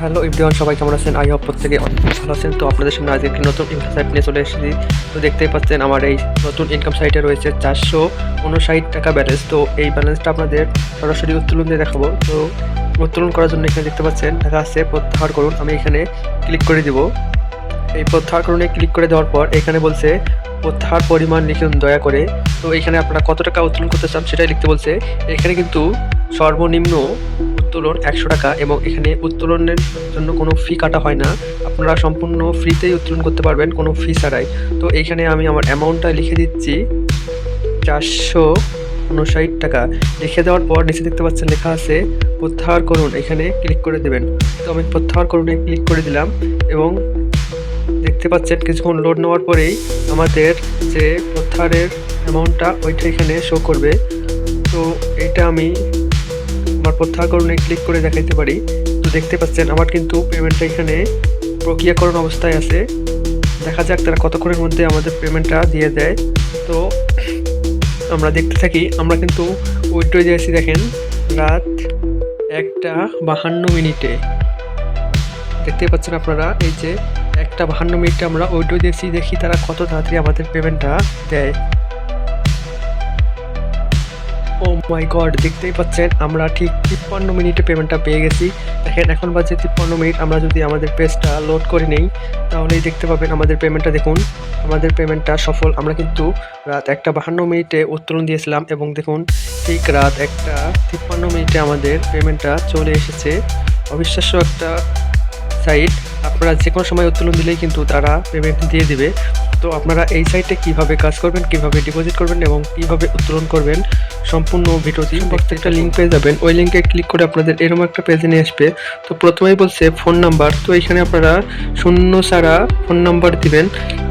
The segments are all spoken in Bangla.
হ্যালো এভরিওয়ান, সবাই কেমন আছেন? আই হোপ প্রত্যেকে অনেক ভালো আছেন। তো আপনাদের সামনে আজকে একটি নতুন ইনকাম সাইট নিয়ে চলে এসেছি। তো দেখতেই পাচ্ছেন আমার এই নতুন ইনকাম সাইটে রয়েছে 459 টাকা ব্যালেন্স। তো এই ব্যালেন্সটা আপনাদের সরাসরি উত্তোলন দিয়ে দেখাবো। তো উত্তোলন করার জন্য এখানে দেখতে পাচ্ছেন লেখা আছে প্রত্যাহার করুন। আমি এখানে ক্লিক করে দিব। এই প্রত্যাহার করুনে ক্লিক করে দেওয়ার পর এখানে বলছে প্রত্যাহার পরিমাণ লিখুন দয়া করে। তো এখানে আপনারা কত টাকা উত্তোলন করতে চান সেটাই লিখতে বলছে। এখানে কিন্তু সর্বনিম্ন উত্তোলন 100 টাকা এবং এখানে উত্তোলনের জন্য কোনো ফি কাটা হয় না। আপনারা সম্পূর্ণ ফ্রিতেই উত্তোলন করতে পারবেন কোনো ফি ছাড়াই। তো এইখানে আমি আমার অ্যামাউন্টটা লিখে দিচ্ছি 459 টাকা। লিখে দেওয়ার পর নিচে দেখতে পাচ্ছেন লেখা আছে প্রত্যাহার করুন, এখানে ক্লিক করে দেবেন। তো আমি প্রত্যাহার করুনে ক্লিক করে দিলাম এবং দেখতে পাচ্ছেন কিছুক্ষণ লোড নেওয়ার পরেই আমাদের যে প্রত্যাহারের অ্যামাউন্টটা ওইটা এখানে শো করবে। তো এইটা আমি আমার প্রত্যাহার করুনে ক্লিক করে দেখাইতে পারি। তো দেখতে পাচ্ছেন আমার কিন্তু পেমেন্টটা এখানে প্রক্রিয়াকরণ অবস্থায় আছে। দেখা যাক তারা কতক্ষণের মধ্যে আমাদের পেমেন্টটা দিয়ে দেয়। তো আমরা দেখতে থাকি। আমরা কিন্তু উইথড্র দিয়েছি দেখেন রাত 1:52 দেখতে পাচ্ছেন আপনারা। এই যে 1:52 আমরা উইথড্র দিয়েছি, দেখি তারা কত তাড়াতাড়ি আমাদের পেমেন্টটা দেয়। ও মাই গড, দেখতেই পাচ্ছেন আমরা ঠিক 53 মিনিটে পেমেন্টটা পেয়ে গেছি। দেখেন এখন বাজে 53 মিনিট। আমরা যদি আমাদের পেজটা লোড করে নেই তাহলেই দেখতে পাবেন আমাদের পেমেন্টটা। দেখুন আমাদের পেমেন্টটা সফল। আমরা কিন্তু রাত 1:52 উত্তোলন দিয়েছিলাম এবং দেখুন ঠিক রাত 1:53 আমাদের পেমেন্টটা চলে এসেছে। অবিশ্বাস্য একটা সাইট। আপনারা যে কোনো সময় উত্তোলন দিলেই কিন্তু তারা পেমেন্ট দিয়ে দিবে। তো আপনারা এই সাইটে কিভাবে কাজ করবেন, কিভাবে ডিপোজিট করবেন এবং কিভাবে উত্তোলন করবেন সম্পূর্ণ ভিডিওটি প্রত্যেকটা লিঙ্ক পেয়ে যাবেন। ওই লিঙ্কে ক্লিক করে আপনাদের এরকম একটা পেজে নিয়ে আসবে। তো প্রথমেই বলছে ফোন নাম্বার। তো এখানে আপনারা শূন্য ছাড়া ফোন নাম্বার দিবেন।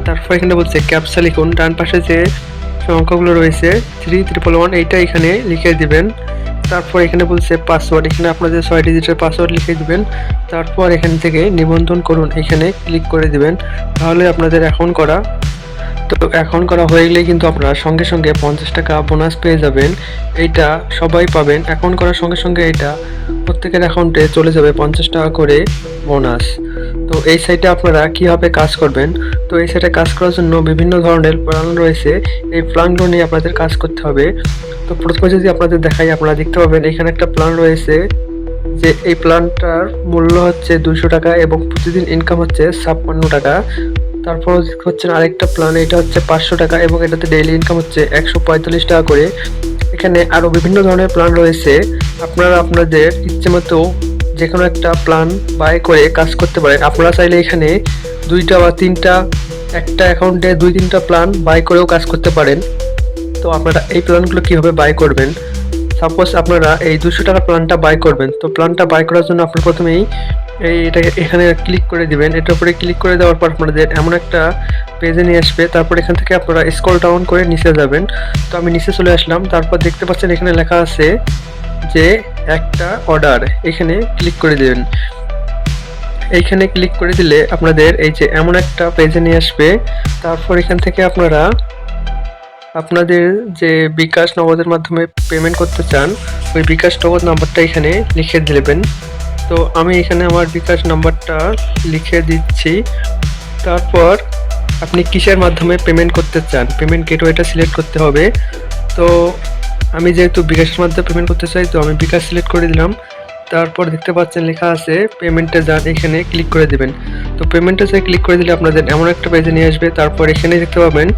তারপর এখানে বলছে ক্যাপচা লিখুন। ডান পাশে যে সংখ্যাগুলো রয়েছে 3111 এইটা এখানে লিখে দিবেন। তারপর এখানে বলছে পাসওয়ার্ড। এখানে আপনাদের 6 ডিজিটের পাসওয়ার্ড লিখে দিবেন। তারপর এখান থেকে নিবন্ধন করুন, এখানে ক্লিক করে দিবেন। তাহলে আপনাদের অ্যাকাউন্ট করা। তো অ্যাকাউন্ট করা হয়ে গেলেই কিন্তু আপনারা সঙ্গে সঙ্গে 50 টাকা বোনাস পেয়ে যাবেন। এইটা সবাই পাবেন। অ্যাকাউন্ট করার সঙ্গে সঙ্গে এটা প্রত্যেকের অ্যাকাউন্টে চলে যাবে 50 টাকা করে বোনাস। তো এই সাইটে আপনারা কীভাবে কাজ করবেন? তো এই সাইটে কাজ করার জন্য বিভিন্ন ধরনের প্ল্যান রয়েছে। এই প্ল্যানগুলো নিয়ে আপনাদের কাজ করতে হবে। তো প্রথমে যদি আপনাদের দেখাই, আপনারা দেখতে পাবেন এখানে একটা প্ল্যান রয়েছে যে এই প্ল্যানটার মূল্য হচ্ছে 200 টাকা এবং প্রতিদিন ইনকাম হচ্ছে 56 টাকা। তারপর হচ্ছে আরেকটা প্ল্যান, এটা হচ্ছে 500 টাকা এবং এটাতে ডেইলি ইনকাম হচ্ছে 145 টাকা করে। এখানে আরও বিভিন্ন ধরনের প্ল্যান রয়েছে। আপনারা আপনাদের ইচ্ছে মতো যে কোনো একটা প্ল্যান বাই করে কাজ করতে পারেন। আপনারা চাইলে এখানে 2টা বা 3টা একটা অ্যাকাউন্টে 2-3টা প্ল্যান বাই করেও কাজ করতে পারেন। তো আপনারা এই প্ল্যানগুলো কীভাবে বাই করবেন? সাপোজ আপনারা এই 200 টাকার প্ল্যানটা বাই করবেন। তো প্ল্যানটা বাই করার জন্য আপনারা প্রথমেই এটা এখানে ক্লিক করে দিবেন। এটার উপরে ক্লিক করে দেওয়ার পর আপনাদের এমন একটা পেজে নিয়ে আসবে। তারপর এখান থেকে আপনারা স্ক্রল ডাউন করে নিচে যাবেন। তো আমি নিচে চলে আসলাম। তারপর দেখতে পাচ্ছেন এখানে লেখা আছে যে একটা অর্ডার, এখানে ক্লিক করে দেবেন। এইখানে ক্লিক করে দিলে আপনাদের এই যে এমন একটা পেজে নিয়ে আসবে। তারপর এখান থেকে আপনারা আপনাদের যে বিকাশ নগদের মাধ্যমে পেমেন্ট করতে চান ওই বিকাশ নগদ নাম্বারটা এখানে লিখে দেবেন। তো আমি এখানে আমার বিকাশ নাম্বারটা লিখে দিচ্ছি। তারপর আপনি কিসের মাধ্যমে পেমেন্ট করতে চান, পেমেন্ট গেটওয়েটা সিলেক্ট করতে হবে। তো আমি যেহেতু বিকাশের মাধ্যমে পেমেন্ট করতে চাই, তো আমি বিকাশ সিলেক্ট করে দিলাম। তারপর দেখতে পাচ্ছেন লেখা আছে পেমেন্টে যান, এখানে ক্লিক করে দেবেন। তো পেমেন্টে যাই ক্লিক করে দিলে আপনাদের এমন একটা পেজে নিয়ে আসবে। তারপর এখানে দেখতে পাবেন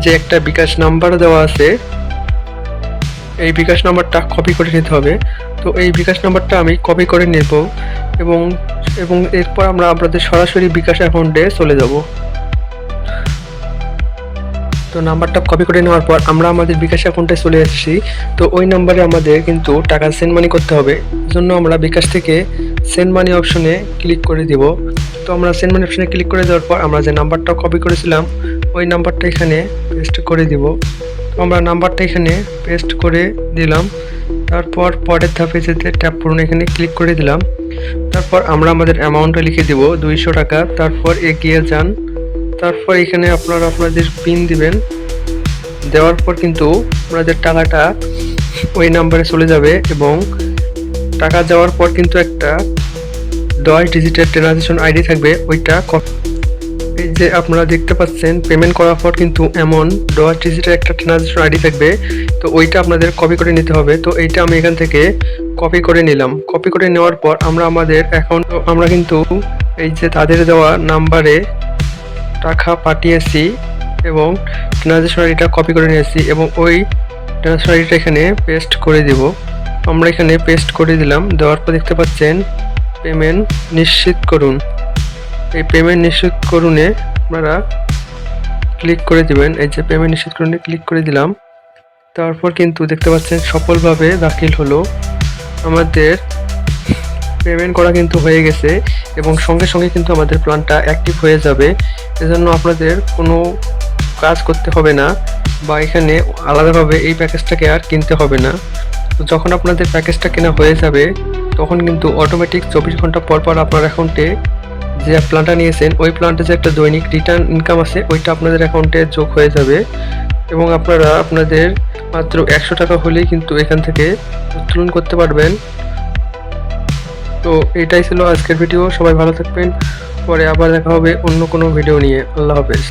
যে একটা বিকাশ নাম্বার দেওয়া আছে। এই বিকাশ নাম্বারটা কপি করে নিতে হবে। তো এই বিকাশ নাম্বারটা আমি কপি করে নেব এবং এরপর আমরা আপনাদের সরাসরি বিকাশ অ্যাকাউন্টে চলে যাব। তো নাম্বারটা কপি করে নেওয়ার পর আমরা আমাদের বিকাশ অ্যাকাউন্টে চলে এসেছি। তো ওই নাম্বারে আমাদের কিন্তু টাকা সেন্ড মানি করতে হবে। জন্য আমরা বিকাশ থেকে সেন্ড মানি অপশনে ক্লিক করে দিব। তো আমরা সেন্ড মানি অপশনে ক্লিক করে দেওয়ার পর আমরা যে নাম্বারটা কপি করেছিলাম ওই নাম্বারটা এখানে পেস্ট করে দিব। তো আমরা নাম্বারটা এখানে পেস্ট করে দিলাম। তারপর পরের ধাপে যেতে ট্যাপ করুন, এখানে ক্লিক করে দিলাম। তারপর আমরা আমাদের অ্যামাউন্টটা লিখে দিব 200 টাকা। তারপর এগিয়ে যান। তারপর এখানে আপনারা আপনাদের পিন দিবেন। দেওয়ার পর কিন্তু আপনাদের টাকাটা ওই নাম্বারে চলে যাবে এবং টাকা যাওয়ার পর কিন্তু একটা 10 ডিজিটের ট্রানজাকশন আইডি থাকবে ওইটা এই যে আপনারা দেখতে পাচ্ছেন পেমেন্ট করার পর কিন্তু এমন 10 ডিজিটের একটা ট্রানজাকশন আইডি থাকবে। তো ওইটা আপনাদের কপি করে নিতে হবে। তো এইটা আমি এখান থেকে কপি করে নিলাম। কপি করে নেওয়ার পর আমরা আমাদের অ্যাকাউন্ট আমরা কিন্তু এই যে তাদের দেওয়া নাম্বারে টাকা পাঠিয়েছি এবং ট্রানজাকশন আইডিটা কপি করে নিয়েছি এবং ওই ট্রানজাকশন আইডিটা এখানে পেস্ট করে দেব। আমরা এখানে পেস্ট করে দিলাম। দেওয়ার পর দেখতে পাচ্ছেন পেমেন্ট নিশ্চিত করুন। এই পেমেন্ট নিশ্চিত করুনে আপনারা ক্লিক করে দিবেন। এই যে পেমেন্ট নিশ্চিত করুনে ক্লিক করে দিলাম। তারপর কিন্তু দেখতে পাচ্ছেন সফলভাবে দাখিল হলো। আমাদের পেমেন্ট করা কিন্তু হয়ে গেছে এবং সঙ্গে সঙ্গে কিন্তু আমাদের প্ল্যানটা অ্যাক্টিভ হয়ে যাবে। এজন্য আপনাদের কোনো কাজ করতে হবে না বা এখানে আলাদাভাবে এই প্যাকেজটাকে আর কিনতে হবে না। তো যখন আপনাদের প্যাকেজটা কেনা হয়ে যাবে তখন কিন্তু অটোমেটিক 24 ঘন্টা পর পর আপনার অ্যাকাউন্টে যে প্ল্যানটা নিয়েছেন ওই প্ল্যানটা যে একটা দৈনিক রিটার্ন ইনকাম আছে ওইটা আপনাদের অ্যাকাউন্টে যোগ হয়ে যাবে এবং আপনারা আপনাদের মাত্র 100 টাকা হলেই কিন্তু এখান থেকে উত্তোলন করতে পারবেন। তো এটাই ছিল আজকের ভিডিও। সবাই ভালো থাকবেন। পরে আবার দেখা হবে অন্য কোনো ভিডিও নিয়ে। আল্লাহ হাফেজ।